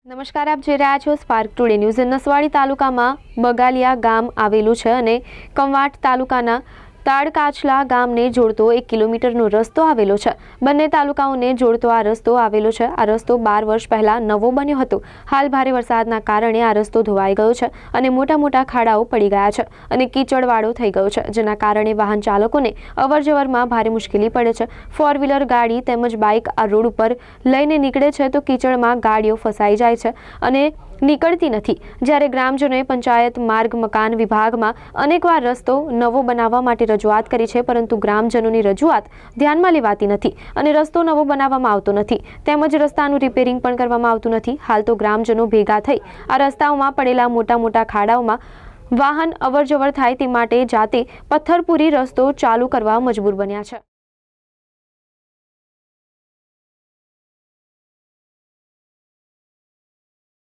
નમસ્કાર, આપ જોઈ રહ્યા છો સ્પાર્ક ટુડે ન્યૂઝ। નસવાડી તાલુકામાં બગાલિયા ગામ આવેલું છે અને કંવાટ તાલુકાના તાડકાચલા ગામને જોડતો 1 કિલોમીટરનો રસ્તો આવેલો છે। બંને તાલુકાઓને જોડતો આ રસ્તો આવેલો છે। આ રસ્તો 12 વર્ષ પહેલા નવો બન્યો હતો। હાલ ભારે વરસાદના કારણે આ રસ્તો ધોવાઈ ગયો છે અને મોટા મોટા ખાડાઓ પડી ગયા છે અને કીચડવાળો થઈ ગયો છે, જેના કારણે વાહન ચાલકોને અવરજવરમાં ભારે મુશ્કેલી પડે છે। 4 વ્હીલર ગાડી તેમજ બાઇક આ રોડ ઉપર લઈને નીકળે છે તો કીચડમાં ગાડીઓ ફસાઈ જાય છે અને નીકળતી નથી। જ્યારે ગ્રામજનોએ પંચાયત માર્ગ મકાન વિભાગમાં અનેકવાર રસ્તો નવો બનાવવા માટે રજૂઆત કરી છે, પરંતુ ગ્રામજનોની રજૂઆત ધ્યાનમાં લેવાતી નથી અને રસ્તો નવો બનાવવામાં આવતો નથી તેમજ રસ્તાનું રિપેરિંગ પણ કરવામાં આવતું નથી। હાલ તો ગ્રામજનો ભેગા થઈ આ રસ્તાઓમાં પડેલા મોટા મોટા ખાડાઓમાં વાહન અવરજવર થાય તે માટે જાતે પથ્થરપુરી રસ્તો ચાલુ કરવા મજબૂર બન્યા છે।